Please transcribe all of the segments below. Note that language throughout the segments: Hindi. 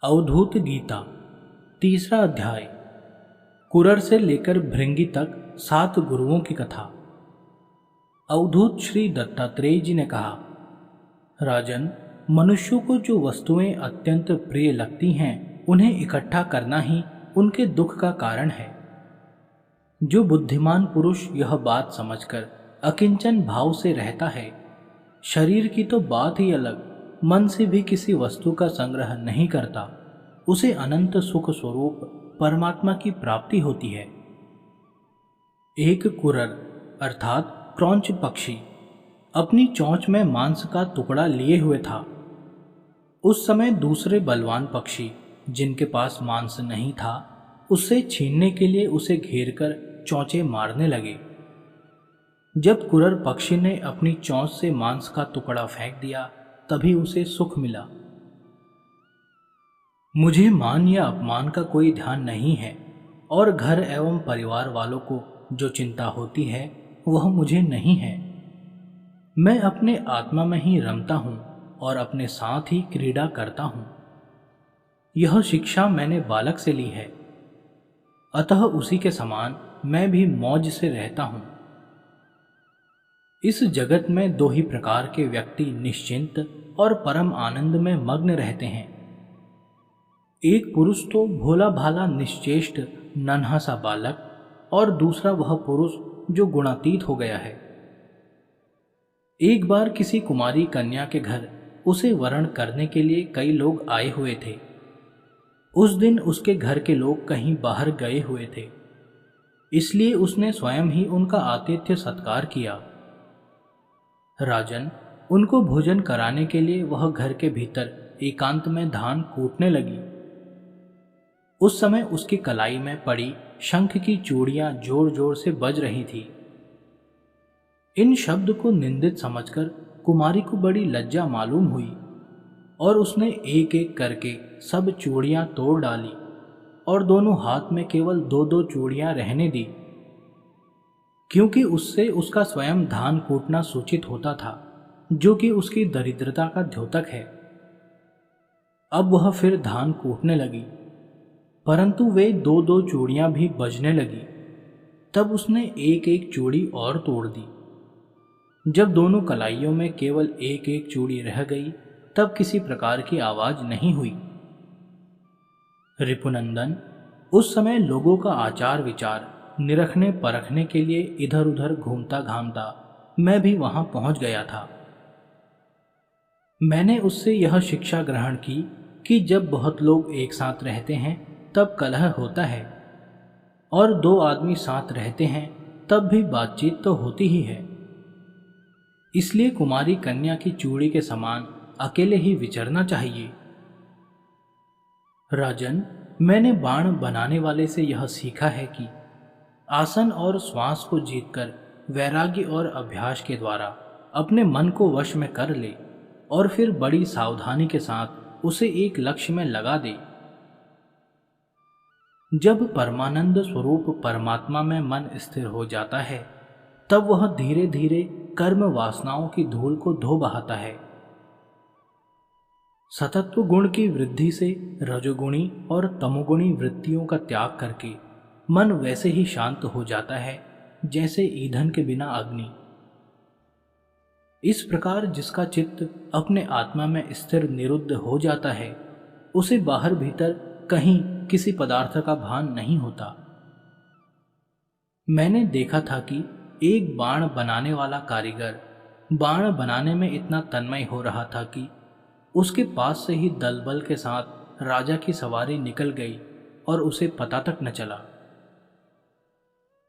अवधूत गीता तीसरा अध्याय। कुरर से लेकर भृंगी तक 7 गुरुओं की कथा। अवधूत श्री दत्तात्रेय जी ने कहा, राजन, मनुष्यों को जो वस्तुएं अत्यंत प्रिय लगती हैं उन्हें इकट्ठा करना ही उनके दुख का कारण है। जो बुद्धिमान पुरुष यह बात समझकर अकिंचन भाव से रहता है, शरीर की तो बात ही अलग, मन से भी किसी वस्तु का संग्रह नहीं करता, उसे अनंत सुख स्वरूप परमात्मा की प्राप्ति होती है। एक कुरर अर्थात क्रौंच पक्षी अपनी चोंच में मांस का टुकड़ा लिए हुए था। उस समय दूसरे बलवान पक्षी जिनके पास मांस नहीं था, उससे छीनने के लिए उसे घेरकर चोंचे मारने लगे। जब कुरर पक्षी ने अपनी चोंच से मांस का टुकड़ा फेंक दिया, तभी उसे सुख मिला। मुझे मान या अपमान का कोई ध्यान नहीं है, और घर एवं परिवार वालों को जो चिंता होती है वह मुझे नहीं है। मैं अपने आत्मा में ही रमता हूँ और अपने साथ ही क्रीड़ा करता हूँ। यह शिक्षा मैंने बालक से ली है, अतः उसी के समान मैं भी मौज से रहता हूँ। इस जगत में 2 ही प्रकार के व्यक्ति निश्चिंत और परम आनंद में मग्न रहते हैं। एक पुरुष तो भोला भाला निश्चेष्ट नन्हा सा बालक, और दूसरा वह पुरुष जो गुणातीत हो गया है। एक बार किसी कुमारी कन्या के घर उसे वरण करने के लिए कई लोग आए हुए थे। उस दिन उसके घर के लोग कहीं बाहर गए हुए थे, इसलिए उसने स्वयं ही उनका आतिथ्य सत्कार किया। राजन, उनको भोजन कराने के लिए वह घर के भीतर एकांत में धान कूटने लगी। उस समय उसकी कलाई में पड़ी शंख की चूड़ियां जोर जोर से बज रही थी। इन शब्द को निंदित समझकर कुमारी को बड़ी लज्जा मालूम हुई, और उसने एक एक करके सब चूड़ियां तोड़ डाली और दोनों हाथ में केवल 2-2 चूड़ियां रहने दी, क्योंकि उससे उसका स्वयं धान कूटना सूचित होता था, जो कि उसकी दरिद्रता का द्योतक है। अब वह फिर धान कूटने लगी, परंतु वे 2-2 चूड़ियां भी बजने लगी। तब उसने एक एक चूड़ी और तोड़ दी। जब दोनों कलाइयों में केवल एक एक चूड़ी रह गई, तब किसी प्रकार की आवाज नहीं हुई। रिपुनंदन, उस समय लोगों का आचार विचार निरखने परखने के लिए इधर उधर घूमता घामता मैं भी वहां पहुंच गया था। मैंने उससे यह शिक्षा ग्रहण की कि जब बहुत लोग एक साथ रहते हैं तब कलह होता है, और 2 आदमी साथ रहते हैं तब भी बातचीत तो होती ही है। इसलिए कुमारी कन्या की चूड़ी के समान अकेले ही विचरना चाहिए। राजन, मैंने बाण बनाने वाले से यह सीखा है कि आसन और श्वास को जीतकर वैराग्य और अभ्यास के द्वारा अपने मन को वश में कर ले, और फिर बड़ी सावधानी के साथ उसे एक लक्ष्य में लगा दे। जब परमानंद स्वरूप परमात्मा में मन स्थिर हो जाता है, तब वह धीरे धीरे कर्म वासनाओं की धूल को धो बहाता है। सतत्व गुण की वृद्धि से रजोगुणी और तमोगुणी वृत्तियों का त्याग करके मन वैसे ही शांत हो जाता है जैसे ईंधन के बिना अग्नि। इस प्रकार जिसका चित्त अपने आत्मा में स्थिर निरुद्ध हो जाता है, उसे बाहर भीतर कहीं किसी पदार्थ का भान नहीं होता। मैंने देखा था कि एक बाण बनाने वाला कारीगर बाण बनाने में इतना तन्मय हो रहा था कि उसके पास से ही दलबल के साथ राजा की सवारी निकल गई और उसे पता तक न चला।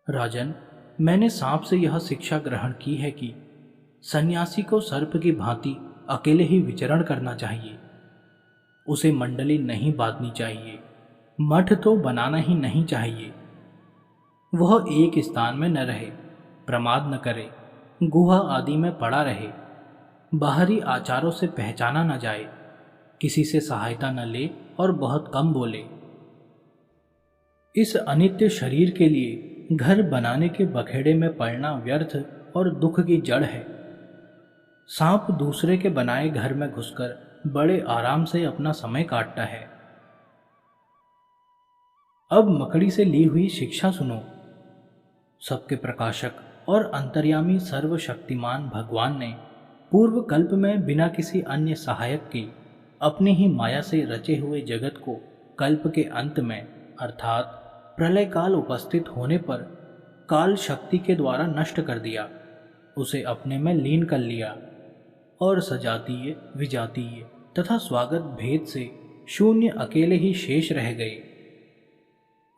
राजन, मैंने सांप से यह शिक्षा ग्रहण की है कि सन्यासी को सर्प की भांति अकेले ही विचरण करना चाहिए। उसे मंडली नहीं बांधनी चाहिए, मठ तो बनाना ही नहीं चाहिए। वह एक स्थान में न रहे, प्रमाद न करे, गुहा आदि में पड़ा रहे, बाहरी आचारों से पहचाना न जाए, किसी से सहायता न ले और बहुत कम बोले। इस अनित्य शरीर के लिए घर बनाने के बखेड़े में पड़ना व्यर्थ और दुख की जड़ है। सांप दूसरे के बनाए घर में घुसकर बड़े आराम से अपना समय काटता है, अब मकड़ी से ली हुई शिक्षा सुनो। सबके प्रकाशक और अंतर्यामी सर्वशक्तिमान भगवान ने पूर्व कल्प में बिना किसी अन्य सहायक के अपनी ही माया से रचे हुए जगत को कल्प के अंत में अर्थात प्रलय काल उपस्थित होने पर काल शक्ति के द्वारा नष्ट कर दिया, उसे अपने में लीन कर लिया और सजातीय, विजातीय तथा स्वागत भेद से शून्य अकेले ही शेष रह गए।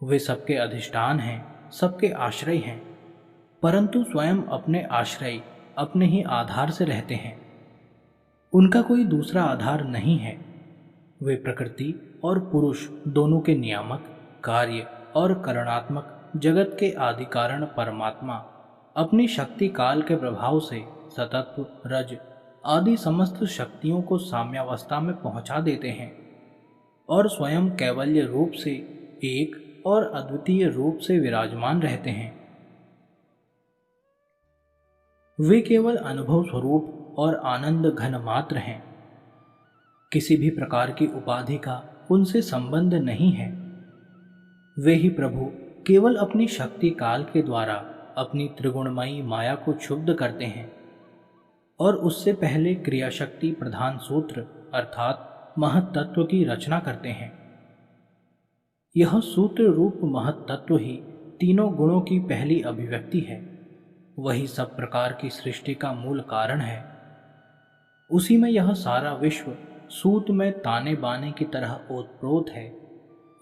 वे सबके अधिष्ठान हैं, सबके आश्रय हैं, परंतु स्वयं अपने आश्रय, अपने ही आधार से रहते हैं। उनका कोई दूसरा आधार नहीं है। वे प्रकृति और पुरुष दोनों के नियामक, कार्य और करणात्मक जगत के आदि कारण परमात्मा अपनी शक्ति काल के प्रभाव से सतत्व, रज आदि समस्त शक्तियों को साम्यावस्था में पहुंचा देते हैं और स्वयं कैवल्य रूप से एक और अद्वितीय रूप से विराजमान रहते हैं। वे केवल अनुभव स्वरूप और आनंद घन मात्र हैं। किसी भी प्रकार की उपाधि का उनसे संबंध नहीं है। वे ही प्रभु केवल अपनी शक्ति काल के द्वारा अपनी त्रिगुणमयी माया को क्षुब्ध करते हैं और उससे पहले क्रियाशक्ति प्रधान सूत्र अर्थात महत्तत्व की रचना करते हैं। यह सूत्र रूप महत्तत्व ही तीनों गुणों की पहली अभिव्यक्ति है। वही सब प्रकार की सृष्टि का मूल कारण है। उसी में यह सारा विश्व सूत में ताने बाने की तरह ओतप्रोत है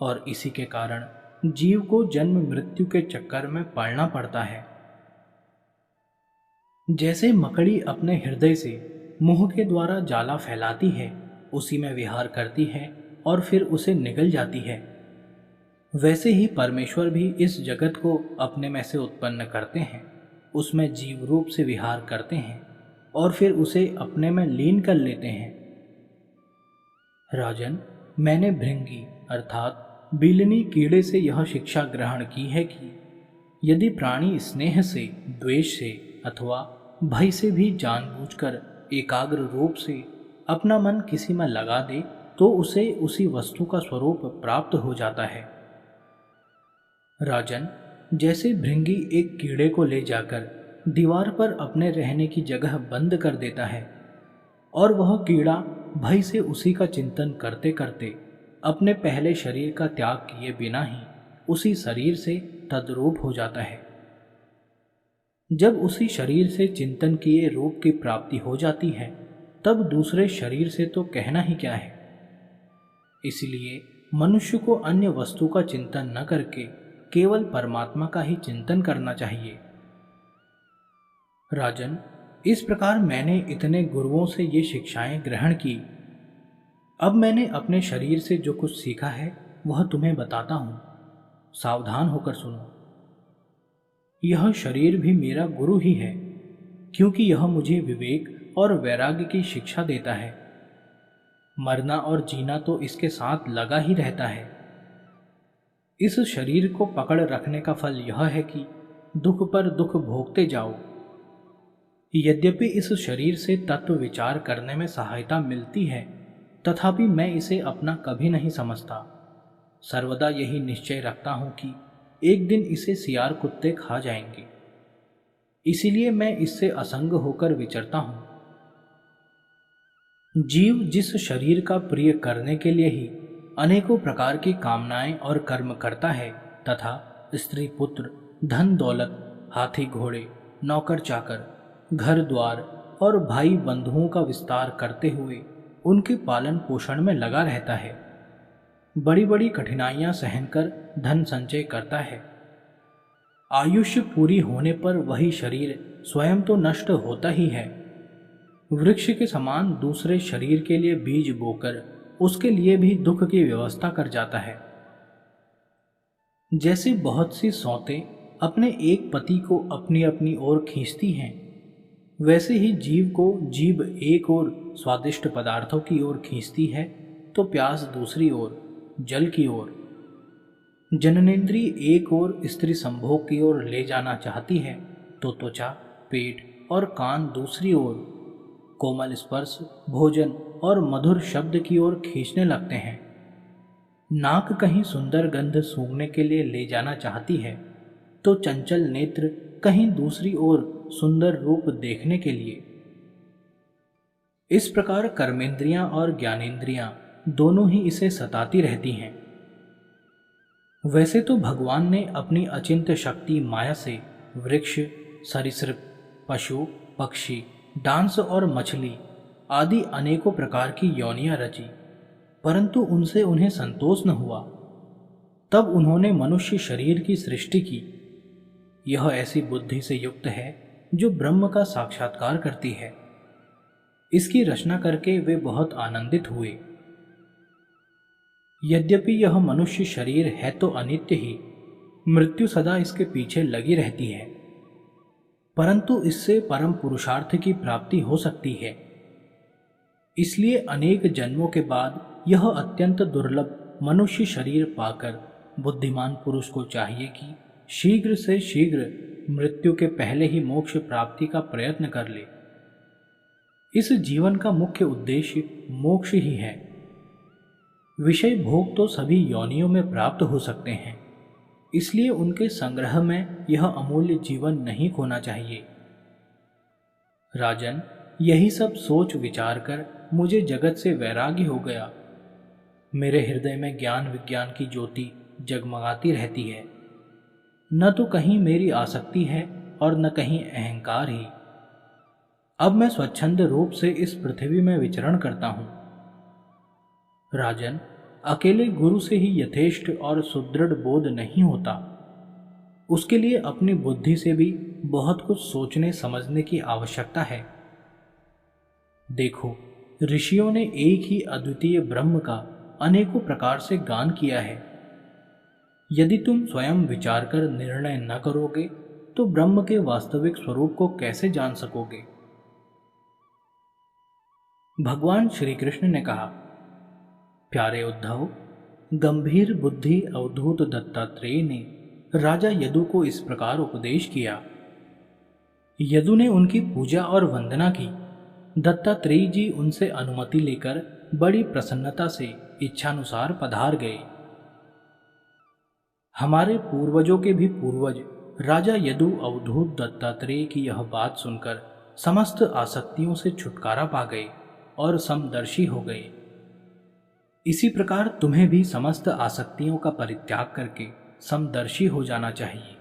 और इसी के कारण जीव को जन्म मृत्यु के चक्कर में पड़ना पड़ता है। जैसे मकड़ी अपने हृदय से मुंह के द्वारा जाला फैलाती है, उसी में विहार करती है और फिर उसे निगल जाती है, वैसे ही परमेश्वर भी इस जगत को अपने में से उत्पन्न करते हैं, उसमें जीव रूप से विहार करते हैं और फिर उसे अपने में लीन कर लेते हैं। राजन, मैंने भृंगी अर्थात बिलनी कीड़े से यह शिक्षा ग्रहण की है कि यदि प्राणी स्नेह से, द्वेष से अथवा भय से भी जानबूझकर एकाग्र रूप से अपना मन किसी में लगा दे तो उसे उसी वस्तु का स्वरूप प्राप्त हो जाता है। राजन, जैसे भृंगी एक कीड़े को ले जाकर दीवार पर अपने रहने की जगह बंद कर देता है और वह कीड़ा भय से उसी का चिंतन करते करते अपने पहले शरीर का त्याग किए बिना ही उसी शरीर से तद्रूप हो जाता है। जब उसी शरीर से चिंतन किए रूप की प्राप्ति हो जाती है तब दूसरे शरीर से तो कहना ही क्या है। इसलिए मनुष्य को अन्य वस्तु का चिंतन न करके केवल परमात्मा का ही चिंतन करना चाहिए। राजन, इस प्रकार मैंने इतने गुरुओं से ये शिक्षाएं ग्रहण की। अब मैंने अपने शरीर से जो कुछ सीखा है वह तुम्हें बताता हूं, सावधान होकर सुनो। यह शरीर भी मेरा गुरु ही है, क्योंकि यह मुझे विवेक और वैराग्य की शिक्षा देता है। मरना और जीना तो इसके साथ लगा ही रहता है। इस शरीर को पकड़ रखने का फल यह है कि दुख पर दुख भोगते जाओ। यद्यपि इस शरीर से तत्व विचार करने में सहायता मिलती है, तथापि मैं इसे अपना कभी नहीं समझता। सर्वदा यही निश्चय रखता हूं कि एक दिन इसे सियार कुत्ते खा जाएंगे। इसीलिए मैं इससे असंग होकर विचरता हूं। जीव जिस शरीर का प्रिय करने के लिए ही अनेकों प्रकार की कामनाएं और कर्म करता है तथा स्त्री पुत्र, धन दौलत, हाथी घोड़े, नौकर चाकर, घर द्वार और भाई बंधुओं का विस्तार करते हुए उनके पालन पोषण में लगा रहता है, बड़ी बड़ी कठिनाइयां सहनकर धन संचय करता है। आयुष्य पूरी होने पर वही शरीर स्वयं तो नष्ट होता ही है, वृक्ष के समान दूसरे शरीर के लिए बीज बोकर उसके लिए भी दुख की व्यवस्था कर जाता है। जैसे बहुत सी सौतें अपने एक पति को अपनी अपनी ओर खींचती हैं, वैसे ही जीव को जीभ एक ओर स्वादिष्ट पदार्थों की ओर खींचती है तो प्यास दूसरी ओर जल की ओर, जननेंद्रिय एक ओर स्त्री संभोग की ओर ले जाना चाहती है तो त्वचा, पेट और कान दूसरी ओर कोमल स्पर्श, भोजन और मधुर शब्द की ओर खींचने लगते हैं। नाक कहीं सुंदर गंध सूंघने के लिए ले जाना चाहती है तो चंचल नेत्र कहीं दूसरी ओर सुंदर रूप देखने के लिए। इस प्रकार कर्मेंद्रियां और ज्ञानेंद्रियां दोनों ही इसे सताती रहती हैं। वैसे तो भगवान ने अपनी अचिंत्य शक्ति माया से वृक्ष, सरीसृप, पशु, पक्षी, डांस और मछली आदि अनेकों प्रकार की योनियां रची, परंतु उनसे उन्हें संतोष न हुआ। तब उन्होंने मनुष्य शरीर की सृष्टि की। यह ऐसी बुद्धि से युक्त है जो ब्रह्म का साक्षात्कार करती है। इसकी रचना करके वे बहुत आनंदित हुए। यद्यपि यह मनुष्य शरीर है तो अनित्य ही, मृत्यु सदा इसके पीछे लगी रहती है, परंतु इससे परम पुरुषार्थ की प्राप्ति हो सकती है। इसलिए अनेक जन्मों के बाद यह अत्यंत दुर्लभ मनुष्य शरीर पाकर बुद्धिमान पुरुष को चाहिए कि शीघ्र से शीघ्र मृत्यु के पहले ही मोक्ष प्राप्ति का प्रयत्न कर ले। इस जीवन का मुख्य उद्देश्य मोक्ष ही है। विषय भोग तो सभी योनियों में प्राप्त हो सकते हैं, इसलिए उनके संग्रह में यह अमूल्य जीवन नहीं खोना चाहिए। राजन, यही सब सोच विचार कर मुझे जगत से वैराग्य हो गया। मेरे हृदय में ज्ञान विज्ञान की ज्योति जगमगाती रहती है। न तो कहीं मेरी आसक्ति है और न कहीं अहंकार ही। अब मैं स्वच्छंद रूप से इस पृथ्वी में विचरण करता हूं। राजन, अकेले गुरु से ही यथेष्ट और सुदृढ़ बोध नहीं होता। उसके लिए अपनी बुद्धि से भी बहुत कुछ सोचने समझने की आवश्यकता है। देखो, ऋषियों ने एक ही अद्वितीय ब्रह्म का अनेकों प्रकार से गान किया है। यदि तुम स्वयं विचार कर निर्णय न करोगे तो ब्रह्म के वास्तविक स्वरूप को कैसे जान सकोगे? भगवान श्री कृष्ण ने कहा, प्यारे उद्धव, गंभीर बुद्धि अवधूत दत्तात्रेय ने राजा यदु को इस प्रकार उपदेश किया। यदु ने उनकी पूजा और वंदना की। दत्तात्रेय जी उनसे अनुमति लेकर बड़ी प्रसन्नता से इच्छानुसार पधार गए। हमारे पूर्वजों के भी पूर्वज राजा यदु अवधूत दत्तात्रेय की यह बात सुनकर समस्त आसक्तियों से छुटकारा पा गए और समदर्शी हो गए। इसी प्रकार तुम्हें भी समस्त आसक्तियों का परित्याग करके समदर्शी हो जाना चाहिए।